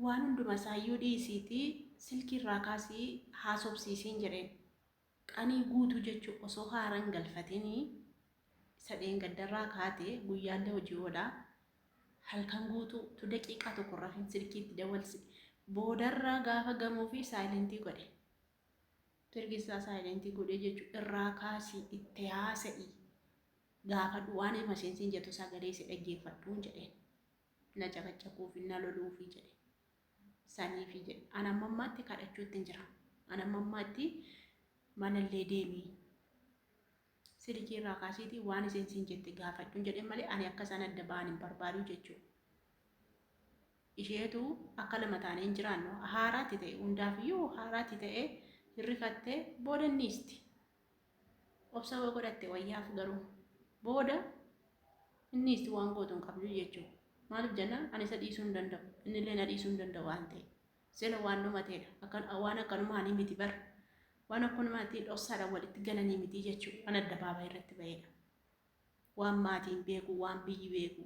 waan hunduma isaayyuu dhiisiitii silkii irraa kaasii haasofsiisiin jedheen qanii guutuu jechuun osoo haaraan galfatanii sadeen gaddarraa kaatee guyyaallee hojii oolaa halkan guutuu tu daqiiqaa tokko rafin silkiitti dawalsi boodarraa gaafa gamoo fi saayilentii godhe tirgisaa saayilentii godhe jechuun irraa kaasii itti haasa'ii gaafa du'aan maseensiin jettu sagalee si dhaggeeffadhuun jedheen na caqacaquufi na loluufi jedhe saniifi jedhe anamammaatti kadhachuutti jira anamammaatti manallee deemii silkii irraa kaasiitii waan iseen jette gaafadhuun jedheen malee ani akka isaan adda ba'an hin barbaadu jechuudha. Isheetu akka lama taanee hin jiraannu haaraatti ta'e hundaafiyyuu haaraatti ta'e hirrifattee booda niisti obsa godhatte wayyaaf garuu booda niisti waan gootu hin qabdu jechuudha. Maaliif jenna ani isa dhiisuu hin danda'u innillee na dhiisuu hin danda'u waan ta'e sila waan dhumateedha waan akkanumaanii miti bar waan akkanumaatti dhoksaadhaan walitti galanii miti jechuudha. An adda baabaa irratti ba'eedha waan maatiin beeku waan biyyi beeku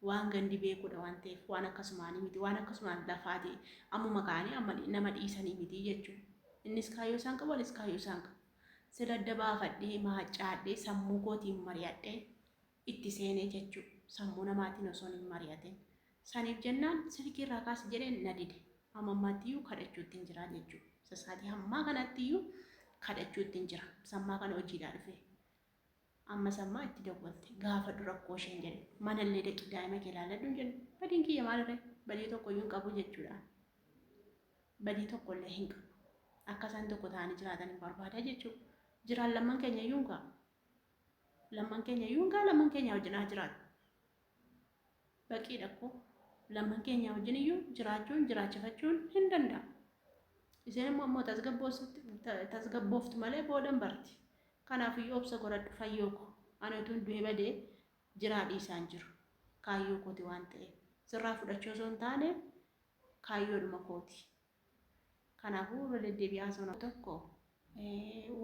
waan gandi beekudha waan ta'eef waan akkasumaanii miti waan akkasumaan lafaati ammuma kaanii amma nama dhiisanii miti jechuudha. Innis kaayyoo isaan qabu anis kaayyoo isaan qabu sila adda baafadhee maacaadhee sammuu kootiin mari'adhee itti seenee jechuudha. Sammuu namaatiin osoo hin mari'atin saniif jennaan silkii irraa kaasi jedheen na dide ammammaattiyyuu kadhachuutti hin jira jechuudha. Sasaatii hammaa kanattiyyuu kadhachuutti hin jira sammaa kana hojiidhaa dhufe amma sammaa itti dawwalte gaafa dura rakkoo isheen jedhe manallee dhaqi daa'ima kee ilaaladhu hin jedhe badiin kiyya maalirree badii tokkoyyuu hin qabu jechuudha. Badii tokkollee hin qabu akka isaan tokko ta'anii jiraatan hin barbaada jechuudha. Jiraan lamman keenya iyyuu hin ga'a lamman keenya wajjin haa jiraatu. Baqiidha ko lamman keenya wajjin iyyuu jiraachuun jiraachifachuun hin danda'amu. Isheen immoo tasgabbooftu malee boodan barti. Kanaafiyyuu obsa godhadhu fayyoo ko ani utuun du'ee badee jiraa dhiisaan jiru kaayyoo kooti waan ta'eef sirraa fudhachuu osoo hin taane kaayyoodhuma kooti. Kanaafuu irra deddeebi'aa sana tokko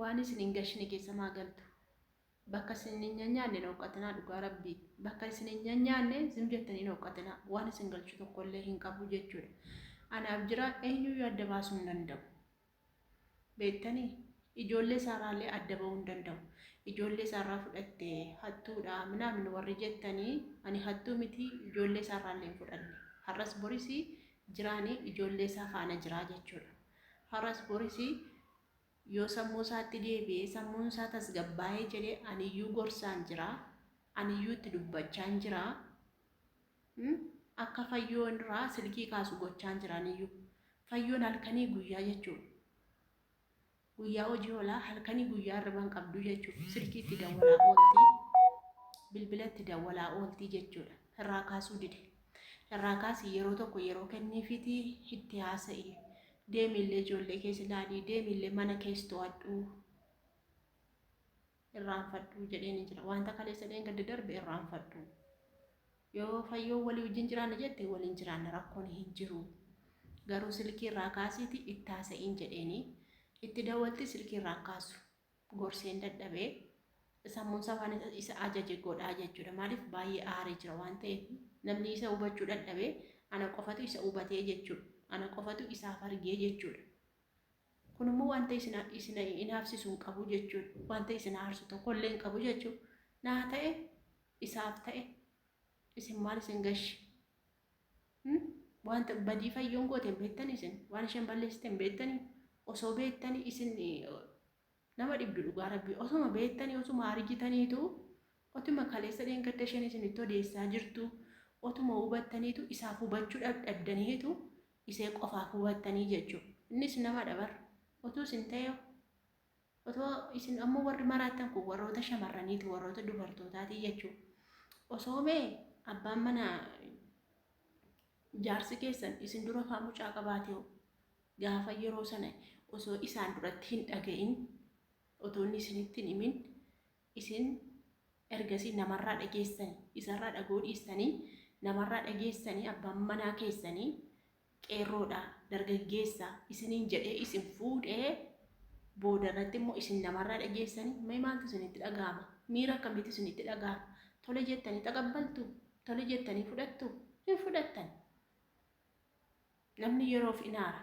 waan isin hin gashine keessa maa galtu. Bakka isin hin nyaanne dhooqatinaa dhugaa rabbii bakka isin hin nyaanne zim jettanii dhooqatinaa waan isin galchu tokkollee hin qabu jechuudha. Anaaf jira eenyuyyuu adda baasuu hin danda'u. Beektanii ijoollee isaarraallee adda ba'uu hin danda'u. Ijoollee isaarraa fudhattee hattuudha minaamin warri jettanii ani hattuu miti ijoollee isaarraallee hin fudhanne. Har'as boris jiraanii ijoollee isaa faana jiraa jechuudha. Har'as boris yoo sammuu isaatti deebi'ee sammuun isaa tasgabbaa'ee jedhee aniyyuu gorsaan jira aniyyuu itti dubbachaan jira akka fayyoon irraa silkii kaasu gochaan jira aniyyuu fayyoon halkanii guyyaa jechuudha. Guyyaa hojii oolaa halkanii guyyaa irraan qabdu jechuudha. Silkiitti dawwalaa ooltii bilbilatti dawwalaa ooltii jechuudha. Irraa kaasuu dide irraa kaasii yeroo tokko yeroo kenniifitii itti haasa'ii. Deemillee ijoollee keessa ilaalii deemillee mana keessa to'adhu irraanfadhu jedheen jira wanta kaleessa dheen gadda darbe irraanfadhu yoo fayyoo walii wajjin jiraanna jette waliin jiraanna rakkoon hin jiru garuu silkii irraa kaasiiti itti haasa'iin jedheeni itti dawwalti silkii irraa kaasu gorseen dadhabee sammuun safaan isa ajaje godhaa jechuudha. Maaliif baay'ee aaree jira waan ta'eef namni isa hubachuu dadhabee ana qofatu isa hubatee jechuudha. Ana qofatu isaaf argee jechuudha. Kun immoo wanta isin inaafsisu hin qabu jechuudha. Wanta isin aarsu tokkollee hin qabu jechuudha. Naa ta'e isaaf ta'e isin maal isin gashi? Wanta badii fayyoon goote hin beektanii isin waan isheen balleessite hin beektanii osoo beektanii isin nama dhibdu dhugaa rabbii osuma beektanii osuma argitaniitu otuma kaleessa dheengadda isheen isin itti odeessaa jirtu otuma hubattaniitu isaaf hubachuu dhabdaniitu isee qofaaf hubattanii jechuudha. Innis nama dabar otoo isin ta'e otoo isin ammoo warri maraattan kun warroota shamarraniiti warroota dubartootaati jechuudha. Osoo mee abbaan mana jaarsi keessan isin dura faa mucaa qabaatee gaafa yeroo sana osoo isaan duratti hin dhaga'in otoo inni isinitti hin himin isin ergasii namarraa dhageessanii isarraa dhagoo dhiistanii namarraa dhageessanii abbaan manaa keessanii qeerroodha dargaggeessa isiniin jedhee isin fuudhee booda irratti immoo isin namarraa dhageessanii mee maaltu isinitti dhaga'ama miira akkamitti isinitti dhaga'ama tole jettanii taqabbaltu tole jettanii fudhattu hin fudhattan namni yeroof inaara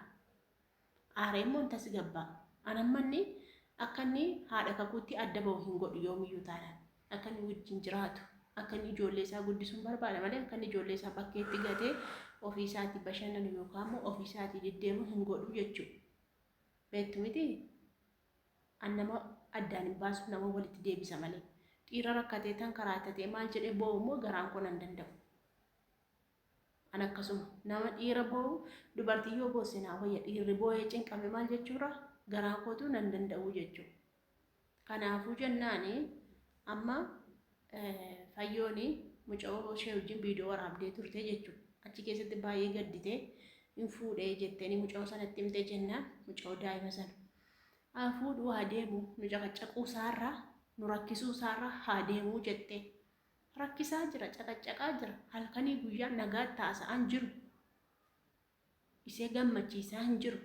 aaree immoo tas gabbaa anammanni akka inni haadha kakuutti adda bahu hin godhu yoomiyyuu taanaan akka inni wajjin jiraatu akka inni ijoollee isaa guddisuun barbaada malee akka inni ijoollee isaa bakkeetti gatee ofii isaatii bashannanu yookaan immoo ofii isaatii deddeemu hin godhu jechuudha. Beektu miti an nama addaan hin baasu nama walitti deebisa malee dhiira rakkatee tan karaatatee maal jedhee boo'u immoo garaan kun hin danda'u. An akkasuma nama dhiira boo'u dubartii yoo boosse naa wayya dhiirri boo'ee cinqame maal jechuudha garaan kootu hin danda'u jechuudha. Kanaafuu jennaani amma fayyooni mucaa ishee wajjin viidiyoo waraabdee turte jechuudha. Achi keessatti baay'ee gadditee hin fuudhee jetteeni mucaa sanatti himtee jennaan mucaa daa'ima sana. Haa fuudhuu haa deemu nu caqaccaquu isaarraa nu rakkisuu isaarraa haa deemuu jettee. Rakkisaa jira caqaccaqaa jira halkanii guyyaa nagaa taasa'an jiru. Isee gammachiisaa hin jiru.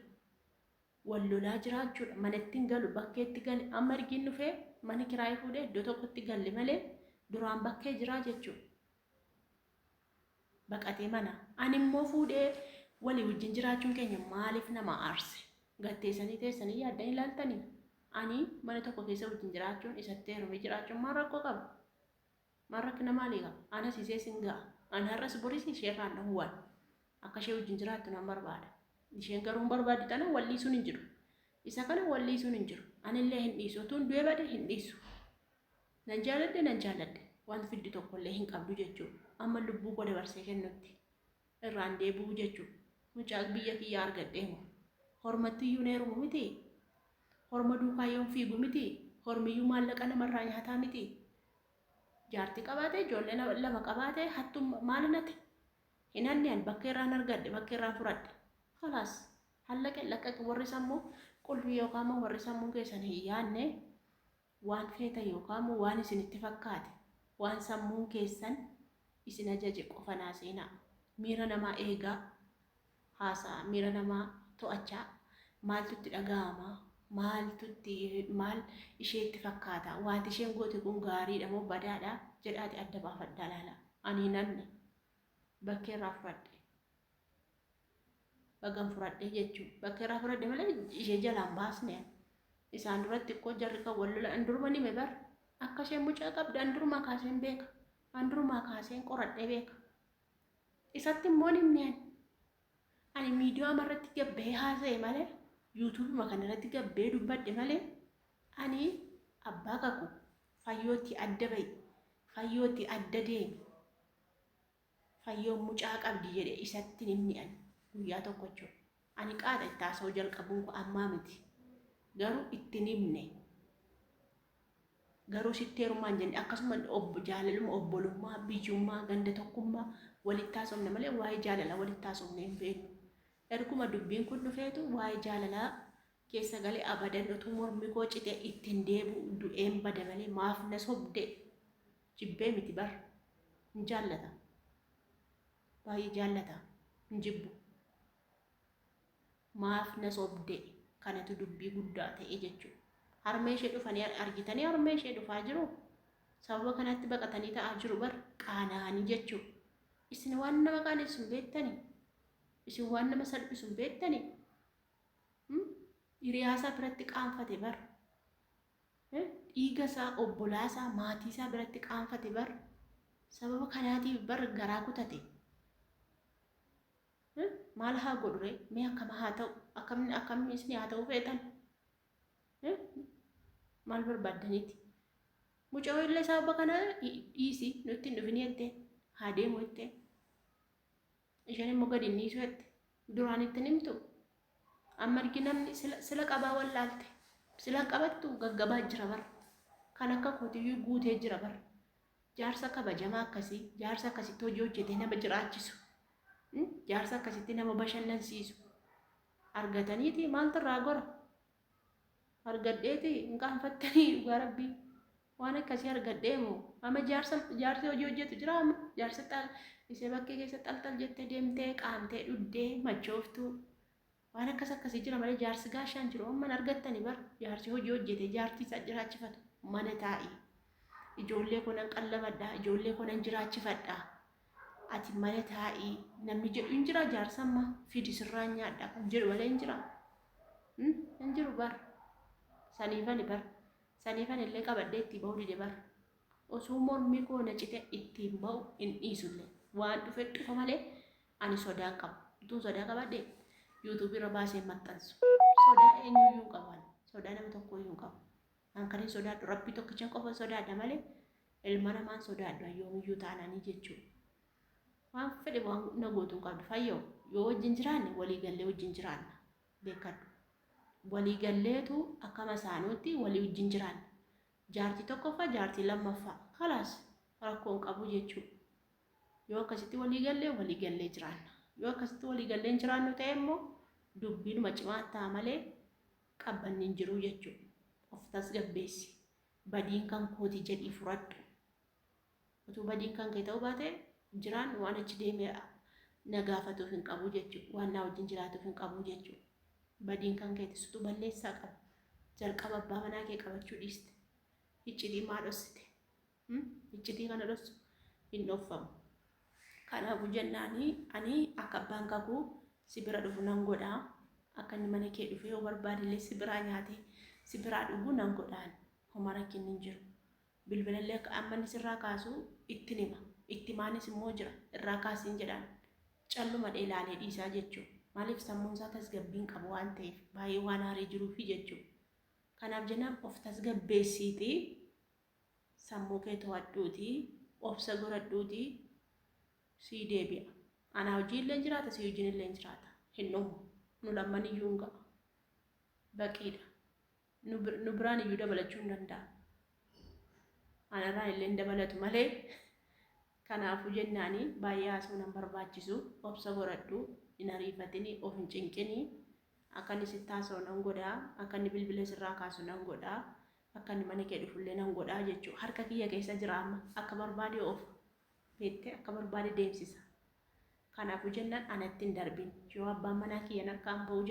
Wal lolaa jiraachuudha manatti hin galu bakkeetti gale amma argin dhufee mana kiraayii fuudhee iddoo tokkotti galle malee duraan bakkee jiraa jechuudha. Baqatee mana ani immoo fuudhee walii wajjin jiraachuun keenya maaliif nama aarse gatteessanii teessanii yaaddanii ilaaltanii ani mana tokko keessa wajjin jiraachuun isatti heerumee jiraachuun maal rakkoo qaba maal rakkina maalii qaba anas isee sin ga'a ani har'as boris ishee irraan dhawwaan akka ishee wajjin jiraattu nan barbaada isheen garuu hin barbaaddu tana walliisuun hin jiru isa kana walliisuun hin jiru anillee hin dhiisu utuun du'ee bade hin dhiisu nan jaaladhe wanti fiddi tokkollee hin qabdu jechuudha. Amma lubbuu koo dabarsee kennutti irraan deebi'u jechuudha. Mucaa biyya kiyyaa argadheemu hormattiyyuu neerumu miti horma duukaa yoo fiigu miti hormiyyuu maallaqa namarraa nyaataa miti jaartii qabaatee ijoollee lama qabaatee hattu maal nati hin hanneen bakka irraan argadhe bakka irraan fudhadhe khalaas hallaqe laqqaqe warri sammuu qulfii yookaan warri sammuu keessan hin yaadne waan feeta yookaan waan isinitti fakkaate waan sammuun keessan isin ajaje qofa naaseenaa miira namaa eegaa haasaa miira namaa to'achaa maaltutti dhaga'ama maal isheetti fakkaata waanti isheen goote kun gaariidha moo badaadha jedhaati adda baafadhaa laala ani nanne bakkeerraa fudhadhe bagan fudhadhe jechuudha bakkeerraa fudhadhe malee ishee jalaan baasne isaan duratti ikkoo jarri kan wal lola anduruma nime bar akka isheen mucaa qabdu andurumaa kaaseen beeka andurumaa kaaseen qoradhee beeka isatti immoo nimneen ani miidiyoo amarratti gabbee haasa'e malee yuutuubuma kanarratti gabbee dubbadhe malee ani abbaa kaku fayyootti adda ba'i fayyootti adda deemi fayyoon mucaa qabdi jedhe isatti nimni ani guyyaa tokko jechuudha ani qaada itti haasa'uu jalqabuun kun ammaa miti garuu itti nimne garuu sitti heerumaan jenne akkasuma jaalaluma obbolummaa biyyummaa ganda tokkummaa walitti haasofne malee waa'ee jaalalaa walitti haasofne hin beeknu. Erguma dubbiin kun dhufeetu waa'ee jaalalaa keessa galee abadan utuu mormi koo citee ittiin deebi'u du'een bada malee maaf na sobde jibbee miti bar hin jaallata baay'ee jaallata hin jibbu maaf na sobde kanatu dubbii guddaa ta'e jechuudha. Harmee ishee dhufanii argitanii harmee ishee dhufaa jiru sababa kanatti baqatanii ta'aa jiru bar qaana'anii jechuudha. Isin waan nama qaanessu hin beektanii isin waan nama salphisu hin beektanii hiriyaasaa biratti qaanfate bar dhiiga isaa obbolaa isaa maatii isaa biratti qaanfate bar sababa kanaatiif bar garaa kutate maal haa godhure mee akkama haa ta'u akkamni isin haa ta'u feetan maal barbaaddaniiti mucaa illee sababa kana dhiisi nutti hin dhufini jette haa deemu jette isheen immoo gadi hin dhiisu jette duraan itti himtu amma argi namni sila qabaa wallaalte sila qabattu gaggabaa jira bar kan akka kootiyyuu guutee jira bar jaarsa kabajamaa akkasii jaarsa akkasitti hojii hojjetee nama jiraachisu jaarsa akkasitti nama bashannansiisu argataniiti maaltu irraa gora argadheeti hin qaanfattanii dhugaa rabbii waan akkasii argadheemu amma jaarsi hojii hojjetu jira amma jaarsa isee bakkee keessa xalxal jettee deemtee qaamtee dhuddee machooftuu waan akkasii jira malee jaarsi gaashaan jiru amma argattanii bar jaarsi hojii hojjete jaartii isaa jiraachifatu mana taa'ii ijoollee kunan qallabadhaa ijoollee kunan jiraachifadhaa ati mana taa'ii namni jedhu hin jira jaarsamma fidi sirraan nyaadha kan jedhu malee hin jira. Hin jiru bar. Saniifan illee qabadhee itti ba'uu dide bar. Osoo mormi koo na cite ittiin ba'u hin dhiisullee. Waan dhufe dhufa malee ani sodaa qabu. Utuu sodaa qabadhee YouTube irra baasee maxxansu. Sodaa eenyuyyuu hin qaban. Sodaa nama tokkoyyuu hin qabu. An kan sodaadhu rabbi tokkicha qofa sodaadha malee ilma namaan sodaadhu ayyoomiyyuu taananii jechuudha. Waan fedhe waan na gootuun qabdu fayyoo yoo wajjin jiraanne walii gallee wajjin jiraanna beekadhu. Walii galleetu akkama isaanuutti walii wajjin jiraanna. Jaartii tokkoffaa jaartii lammaffaa kalaas rakkoon qabu jechuudha. Yoo akkasitti walii gallee jiraanna. Yoo akkasitti walii gallee hin jiraannu ta'e immoo dubbiinuma cimaa ta'a malee qabbanni hin jiru jechuudha. Of tasgabbeessi. Badiin kan kooti jedhii furadhu. Utuu badiin kan kee ta'uu baate jiraan waan achi deemee na gaafatuuf hin qabu jechuudha. Waan na wajjin jiraatuuf hin qabu jechuudha. Badiin kan kee tisutu balleessaa qaba. Jalqaba abbaa manaa kee qabachuu dhiiste. Iccitii maa dhossite? Iccitii kana dhossu hin dhoffamu. Kanaafuu jennaanii ani akka abbaan kakuu si bira dhufu nan godhaa. Akka inni mana kee dhufe yoo barbaadillee si biraa nyaatee si biraa dhuguu nan godhaan. Homa rakkinni hin jiru. Bilbilallee akka amma inni sirraa kaasu itti hima. Itti maanis immoo jira irraa kaasiin jedhaan. Calluma ilaalee dhiisaa jechuudha. Maaliif sammuun isaa tasgabbiin qabu waan ta'eef baay'ee waan haarii jiruufi jechuudha. Kanaaf jennaan of tasgabbeessiitii sammuu kee to'adhuutii obsa godhadhuutii sii deebi'a. Anaa hojii illee jiraata si hojiin illee jiraata. Hin dhumu. Nu lamman iyyuu hin ga'a. Baqiidha. Nu biraan iyyuu dabalachuu hin danda'a. Anarraa illee hin dabalatu malee kanaafuu jennaanii baay'ee haasa'uu nan barbaachisu. Obsa godhadhu hin ariifatinii of hin cinqinii. Akka inni sitti haasa'u nan godhaa. Akka inni bilbila sirraa kaasu nan godhaa. Akka inni mana kee dhufullee nan godhaa jechuudha. Harka kiyya keessa jira amma akka barbaade of beektee akka barbaade deemsisa. Kanaafuu jennaan anatti hin darbin. Yoo abbaan manaa kiyyan akka hin ba'u